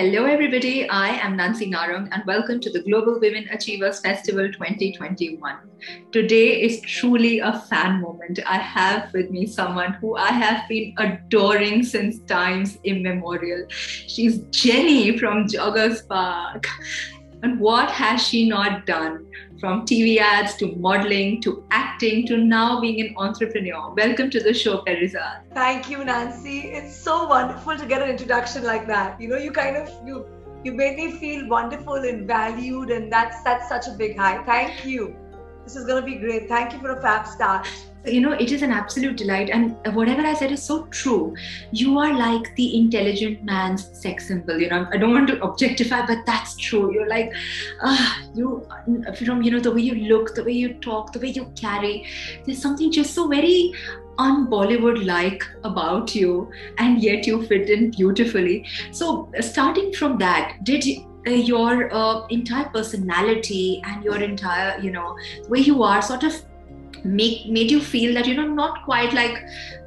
Hello, everybody. I am Nancy Narang, and welcome to the Global Women Achievers Festival 2021. Today is truly a fan moment. I have with me someone who I have been adoring since times immemorial. She's Jenny from Joggers Park. And what has she not done? From TV ads to modeling to acting to now being an entrepreneur. Welcome to the show, Perizad. Thank you, Nancy. It's so wonderful to get an introduction like that. You made me feel wonderful and valued, and that's such a big high. Thank you. This is going to be great. Thank you for a fab start. It is an absolute delight, and whatever I said is so true. You are like the intelligent man's sex symbol. I don't want to objectify, but that's true. You're like, the way you look, the way you talk, the way you carry. There's something just so very un-Bollywood-like about you, and yet you fit in beautifully. So, starting from that, did your entire personality and your entire, the way you are sort of made you feel that not quite like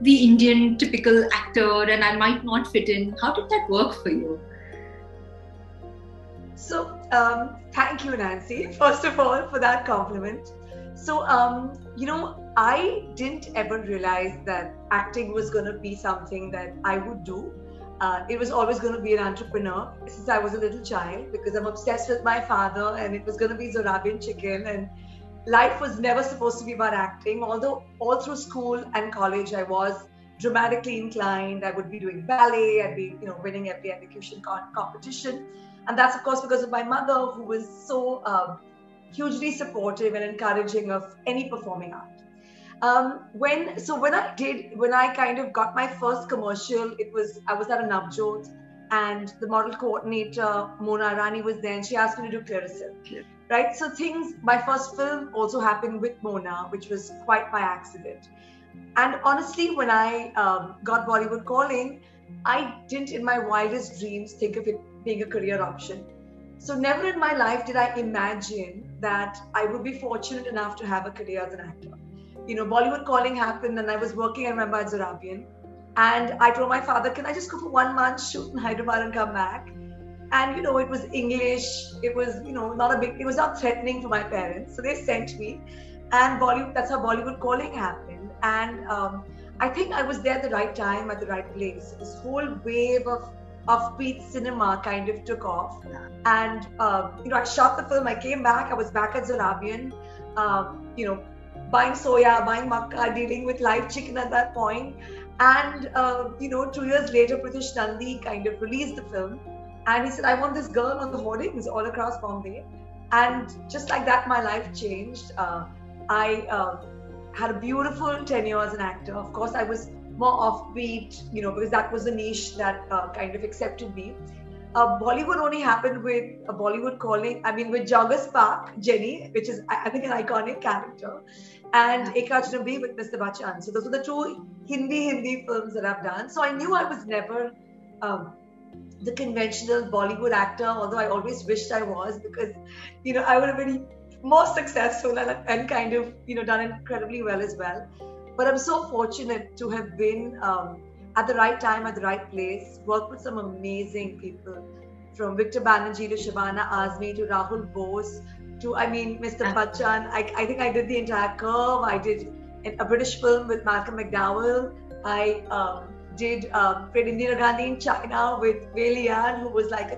the Indian typical actor and I might not fit in? How did that work for you? So thank you, Nancy, first of all, for that compliment. So I didn't ever realize that acting was going to be something that I would do. It was always going to be an entrepreneur since I was a little child, because I'm obsessed with my father, and it was going to be Zorabian chicken, and life was never supposed to be about acting. Although all through school and college, I was dramatically inclined. I would be doing ballet. I'd be, winning every elocution competition. And that's, of course, because of my mother, who was so hugely supportive and encouraging of any performing art. When I kind of got my first commercial, I was at a Navjot, and the model coordinator, Mona Rani, was there, and she asked me to do Clearasil. Yeah. Right? So my first film also happened with Mona, which was quite by accident. And honestly, when I got Bollywood calling, I didn't in my wildest dreams think of it being a career option. So never in my life did I imagine that I would be fortunate enough to have a career as an actor. Bollywood calling happened, and I was working, I remember, at Zorabian. And I told my father, can I just go for 1 month, shoot in Hyderabad and come back? And, it was English. It was, it was not threatening for my parents. So they sent me, and that's how Bollywood calling happened. And I think I was there at the right time, at the right place. This whole wave of offbeat cinema kind of took off. And, I shot the film. I came back. I was back at Zorabian, buying soya, buying makka, dealing with live chicken at that point. And, 2 years later, Pritish Nandi kind of released the film. And he said, I want this girl on the hoardings all across Bombay. And just like that, my life changed. I had a beautiful tenure as an actor. Of course, I was more offbeat, because that was the niche that kind of accepted me. Bollywood only happened with a Bollywood calling, with Joggers Park, Jenny, which is, I think, an iconic character, and Ek Ajnabi with Mr. Bachchan. So those were the two Hindi films that I've done. So I knew I was never the conventional Bollywood actor, although I always wished I was, because, I would have been more successful and kind of, done incredibly well as well. But I'm so fortunate to have been at the right time, at the right place, worked with some amazing people, from Victor Banerjee to Shabana Azmi to Rahul Bose to, Mr. Bachchan. I think I did the entire curve. I did a British film with Malcolm McDowell. I did played Indira Gandhi in China with Wei Lian, who was like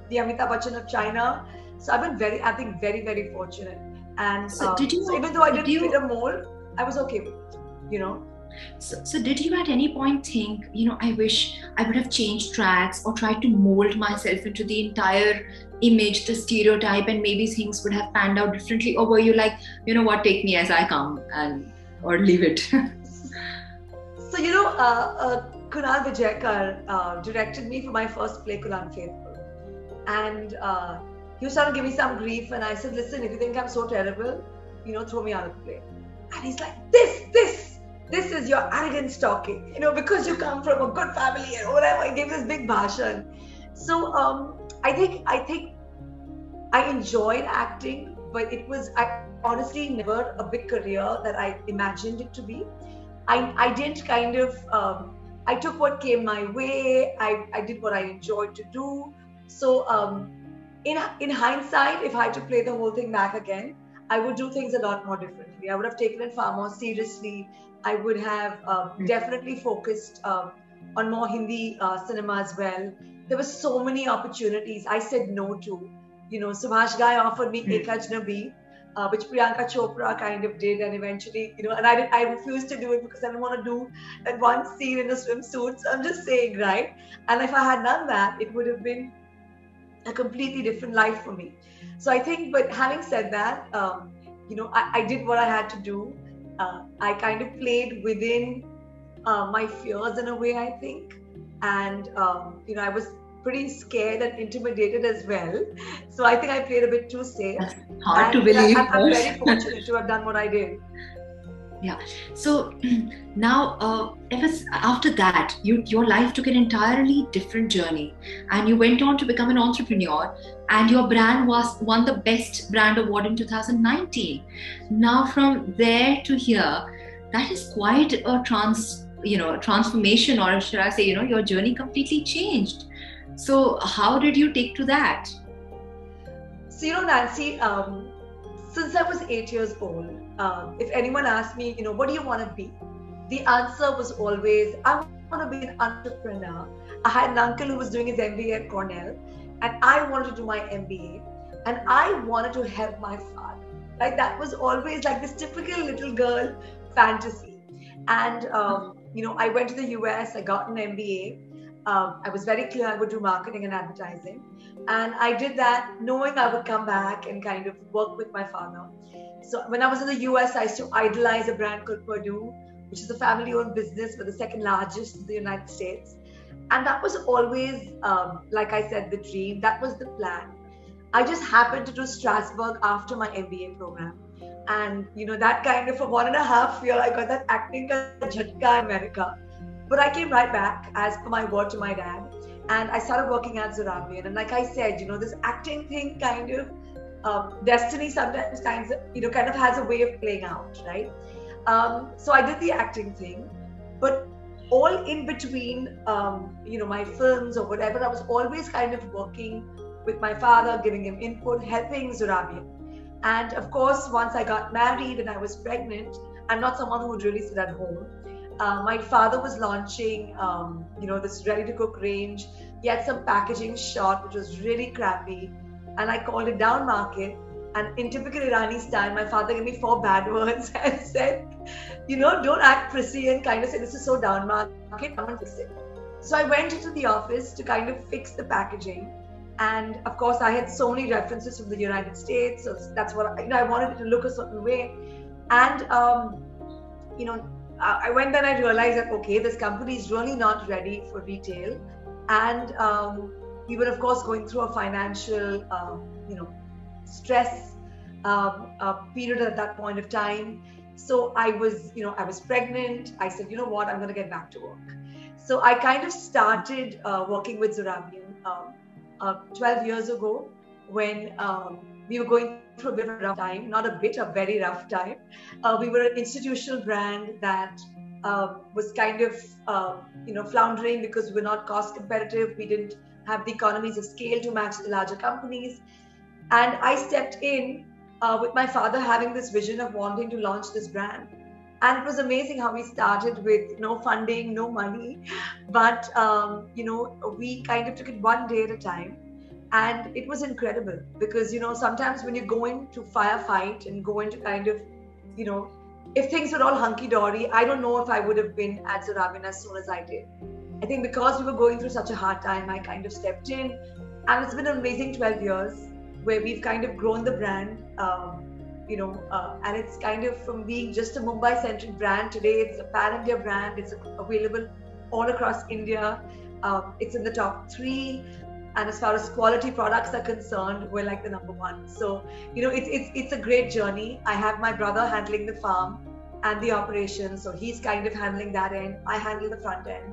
the Amitabh Bachchan of China. So I've been very, very fortunate. And so even though I didn't fit a mold, I was okay with it, So did you at any point think, I wish I would have changed tracks or tried to mold myself into the entire image, the stereotype, and maybe things would have panned out differently? Or were you like, take me as I come, or leave it? So, Kunal Vijayakar directed me for my first play, Kul Unfaithful. And he was trying to give me some grief, and I said, listen, if you think I'm so terrible, throw me out of the play. And he's like, this is your arrogance talking, because you come from a good family and whatever. He gave this big bhashan. So I think I enjoyed acting, but it was honestly never a big career that I imagined it to be. I didn't kind of, I took what came my way. I did what I enjoyed to do. So in hindsight, if I had to play the whole thing back again, I would do things a lot more differently. I would have taken it far more seriously. I would have definitely focused on more Hindi cinema as well. There were so many opportunities I said no to. Subhash Ghai offered me Ek Ajnabi, which Priyanka Chopra kind of did, and eventually, and I refused to do it because I didn't want to do that one scene in a swimsuit. So I'm just saying, right? And if I had done that, it would have been a completely different life for me. So I think, but having said that, I did what I had to do. I kind of played within my fears in a way, I think. And, I was pretty scared and intimidated as well. So I think I played a bit too safe. That's hard to believe. I'm very fortunate to have done what I did. Yeah. So now, after that, your life took an entirely different journey, and you went on to become an entrepreneur, and your brand won the Best Brand Award in 2019. Now, from there to here, that is quite a transformation, or should I say, your journey completely changed. So, how did you take to that? So, Nancy, since I was 8 years old, if anyone asked me, what do you want to be? The answer was always, I want to be an entrepreneur. I had an uncle who was doing his MBA at Cornell, and I wanted to do my MBA, and I wanted to help my father. Right? That was always like this typical little girl fantasy. And, I went to the US, I got an MBA. I was very clear I would do marketing and advertising. And I did that knowing I would come back and kind of work with my father. So when I was in the US, I used to idolize a brand called Purdue, which is a family-owned business, but the second largest in the United States. And that was always, like I said, the dream. That was the plan. I just happened to do Strasbourg after my MBA program. And, that kind of for 1.5 years, I got that acting jhatka in America. But I came right back as per my word to my dad. And I started working at Zorabian. And like I said, this acting thing kind of, destiny sometimes kind of has a way of playing out, right? So I did the acting thing. But all in between, my films or whatever, I was always kind of working with my father, giving him input, helping Zorabian. And of course, once I got married and I was pregnant, I'm not someone who would really sit at home. My father was launching, this ready-to-cook range. He had some packaging shot, which was really crappy. And I called it down market. And in typical Irani style, my father gave me 4 bad words and said, don't act prissy and kind of say, this is so down market, come and fix it. So I went into the office to kind of fix the packaging. And of course, I had so many references from the United States. So that's what, I wanted it to look a certain way. And, I went there and I realized that, okay, this company is really not ready for retail. And we were, of course, going through a financial, stress period at that point of time. So I was pregnant. I said, you know what, I'm going to get back to work. So I kind of started working with Zorabian 12 years ago when we were going through a bit of a rough time, not a bit, a very rough time. We were an institutional brand that was kind of, floundering because we were not cost competitive. We didn't have the economies of scale to match the larger companies. And I stepped in with my father having this vision of wanting to launch this brand. And it was amazing how we started with no funding, no money, but, we kind of took it one day at a time. And it was incredible because, sometimes when you go into firefight and go into kind of, if things were all hunky-dory, I don't know if I would have been at Zorabian as soon as I did. I think because we were going through such a hard time, I kind of stepped in. And it's been an amazing 12 years where we've kind of grown the brand, and it's kind of from being just a Mumbai-centric brand. Today, it's a pan-India brand. It's available all across India. It's in the top 3. And as far as quality products are concerned, we're like the #1. So, it's a great journey. I have my brother handling the farm and the operations. So he's kind of handling that end. I handle the front end.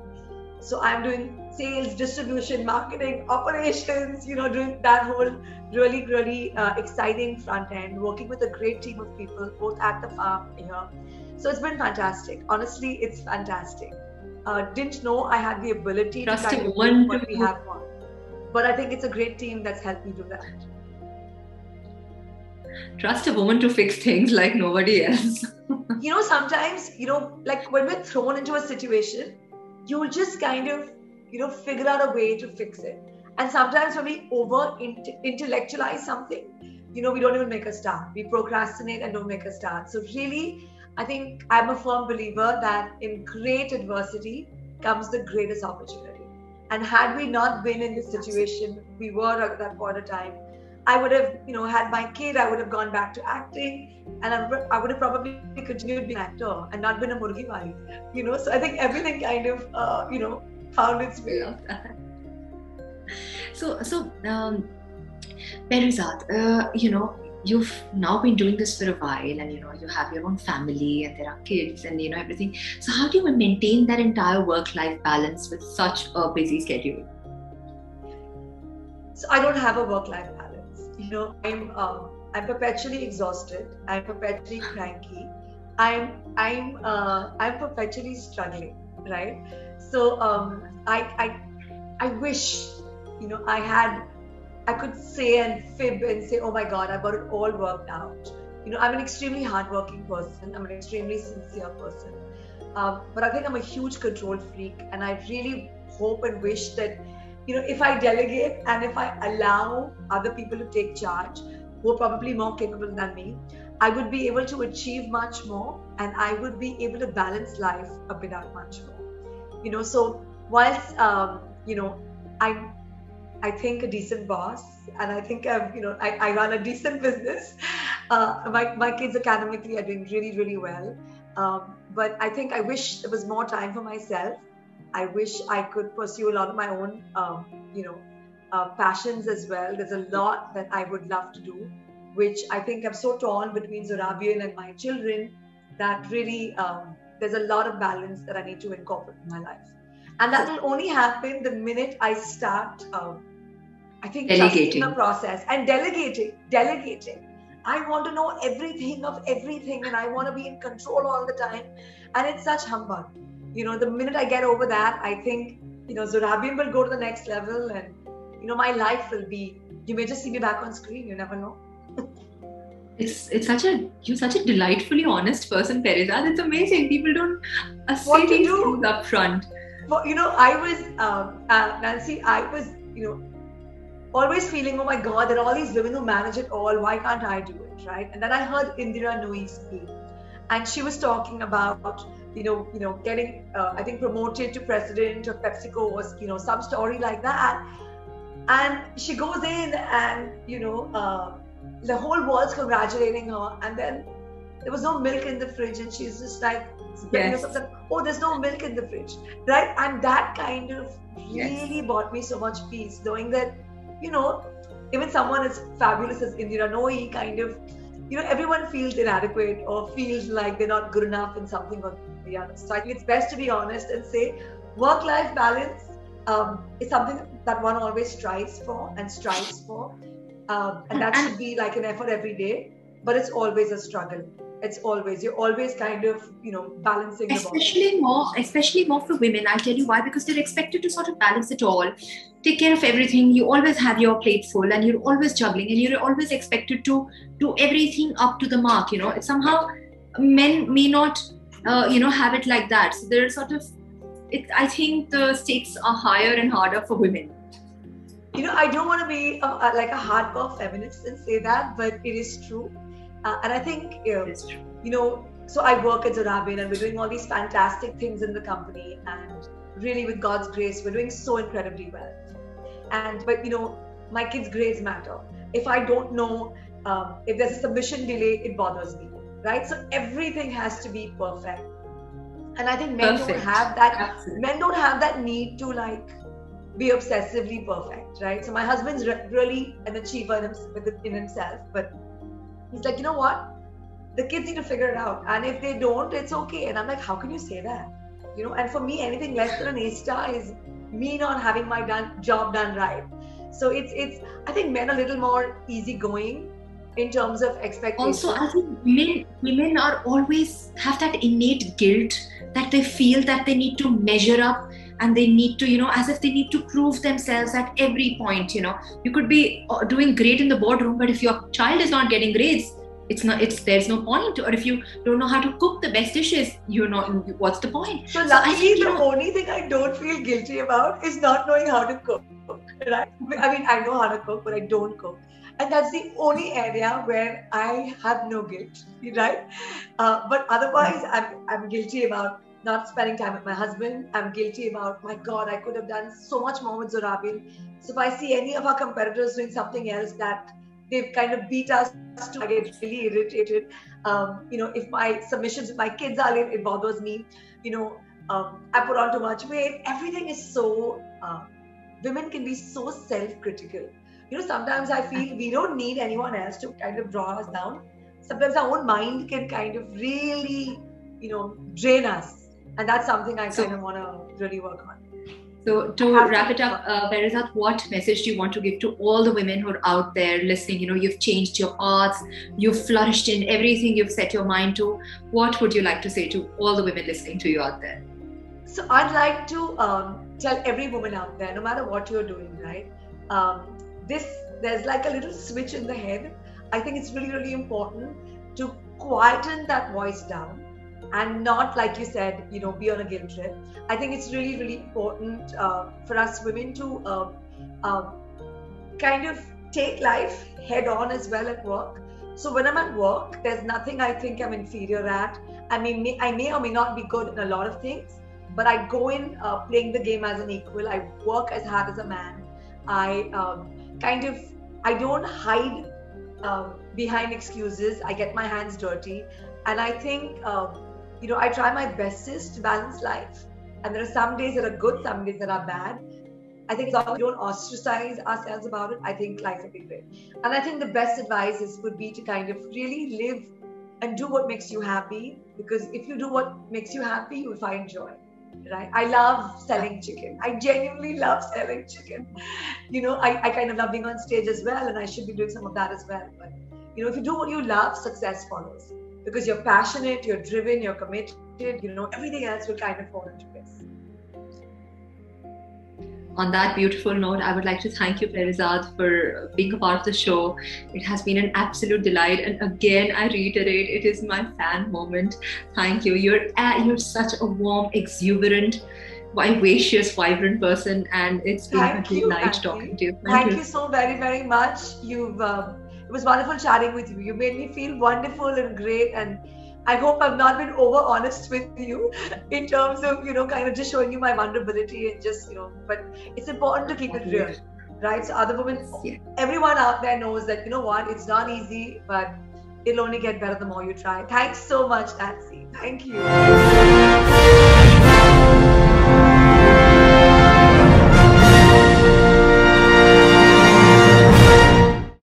So I'm doing sales, distribution, marketing, operations, doing that whole really, really exciting front end, working with a great team of people, both at the farm here. So it's been fantastic. Honestly, it's fantastic. Didn't know I had the ability to kind of do what we have on. But I think it's a great team that's helped me do that. Trust a woman to fix things like nobody else. Sometimes, like when we're thrown into a situation, you'll just kind of, figure out a way to fix it. And sometimes when we intellectualize something, we don't even make a start. We procrastinate and don't make a start. So really, I think I'm a firm believer that in great adversity comes the greatest opportunity. And had we not been in this situation we were at that point of time, I would have, had my kid, I would have gone back to acting, and I would have probably continued being an actor and not been a murgi wali, So I think everything kind of, found its way. So, Perizat, you've now been doing this for a while, and you have your own family, and there are kids, and everything. So, how do you maintain that entire work-life balance with such a busy schedule? So, I don't have a work-life balance. I'm perpetually exhausted. I'm perpetually cranky. I'm perpetually struggling, right? So I wish, I could say and fib and say, oh my God, I've got it all worked out. I'm an extremely hardworking person. I'm an extremely sincere person. But I think I'm a huge control freak, and I really hope and wish that if I delegate and if I allow other people to take charge, who are probably more capable than me, I would be able to achieve much more, and I would be able to balance life a bit out much more. So whilst, I'm, I think, a decent boss, and I think I run a decent business. My kids academically are doing really, really well. But I think I wish there was more time for myself. I wish I could pursue a lot of my own, passions as well. There's a lot that I would love to do, which I think I'm so torn between Zorabian and my children that really there's a lot of balance that I need to incorporate in my life. And that will only happen the minute I start, I think, trusting the process and delegating. I want to know everything of everything, and I want to be in control all the time. And it's such humbug. The minute I get over that, I think, Zorabian will go to the next level, and, my life will be, you may just see me back on screen, you never know. You're such a delightfully honest person, Perizat. It's amazing. People don't say these things up front. Well, I was, Nancy, I was, always feeling, oh my God, there are all these women who manage it all. Why can't I do it, right? And then I heard Indira Nooyi speak, and she was talking about, getting, I think, promoted to president of PepsiCo, was, some story like that. And she goes in, and, the whole world's congratulating her, and then there was no milk in the fridge, and she's just like, yes. Oh, there's no milk in the fridge, right? And that kind of really brought me so much peace, knowing that, even someone as fabulous as Indira Nooyi kind of, everyone feels inadequate or feels like they're not good enough in something or the other. So I think it's best to be honest and say work-life balance is something that one always strives for. And that should be like an effort every day, but it's always a struggle. You're always kind of, balancing. Especially more for women. I'll tell you why, because they're expected to sort of balance it all, take care of everything. You always have your plate full, and you're always juggling, and you're always expected to do everything up to the mark. Somehow men may not, have it like that. So they're sort of, I think the stakes are higher and harder for women. I don't want to be like a hardcore feminist and say that, but it is true. And I think, so I work at Zorabian, and we're doing all these fantastic things in the company, and really with God's grace, we're doing so incredibly well. But my kids' grades matter. If I don't know, if there's a submission delay, it bothers me, right? So everything has to be perfect. And I think men don't have that. Absolutely. Men don't have that need to be obsessively perfect, right? So my husband's really an achiever in himself, but he's like, you know what? The kids need to figure it out. And if they don't, it's okay. And I'm like, how can you say that? And for me, anything less than an A* is me not having my job done right. So it's I think men are a little more easygoing in terms of expectations. Also, I think women are always have that innate guilt that they feel that they need to measure up and they need to, as if they need to prove themselves at every point. You could be doing great in the boardroom, but if your child is not getting grades, there's no point. Or if you don't know how to cook the best dishes, what's the point? So luckily, the only thing I don't feel guilty about is not knowing how to cook, right? I mean, I know how to cook, but I don't cook. And that's the only area where I have no guilt, right? But otherwise, I'm guilty about not spending time with my husband. I'm guilty about, my God, I could have done so much more with Zorabil. So if I see any of our competitors doing something else that they've kind of beat us to, I get really irritated. If my submissions with my kids are late, it bothers me. I put on too much weight. Everything is so, women can be so self-critical. Sometimes I feel we don't need anyone else to kind of draw us down. Sometimes our own mind can kind of really, drain us. And that's something I kind of want to really work on. So to wrap it up, Perizat, what message do you want to give to all the women who are out there listening? You've changed your paths, you've flourished in everything you've set your mind to. What would you like to say to all the women listening to you out there? So I'd like to tell every woman out there, no matter what you're doing, right? There's like a little switch in the head. I think it's really, really important to quieten that voice down and not, like you said, be on a guilt trip. I think it's really, really important for us women to kind of take life head on as well at work. So when I'm at work, there's nothing I think I'm inferior at. I may or may not be good in a lot of things, but I go in playing the game as an equal. I work as hard as a man. I don't hide behind excuses. I get my hands dirty. And I think, I try my bestest to balance life. And there are some days that are good, some days that are bad. I think as long as we don't ostracize ourselves about it, I think life will be great. And I think the best advice would be to kind of really live and do what makes you happy. Because if you do what makes you happy, you'll find joy. Right? I love selling chicken. I genuinely love selling chicken. I kind of love being on stage as well, and I should be doing some of that as well. But, if you do what you love, success follows. Because you're passionate, you're driven, you're committed, everything else will kind of fall into place. On that beautiful note, I would like to thank you, Perizat, for being a part of the show. It has been an absolute delight. And again, I reiterate, it is my fan moment. Thank you. You're such a warm, exuberant, vivacious, vibrant person. And it's been a delight talking to you. Thank you so very, very much. It was wonderful chatting with you. You made me feel wonderful and great. And I hope I've not been over honest with you in terms of, kind of just showing you my vulnerability and just, but it's important to keep it real, right? So other women, everyone out there knows that, it's not easy, but it'll only get better the more you try. Thanks so much, Nancy. Thank you.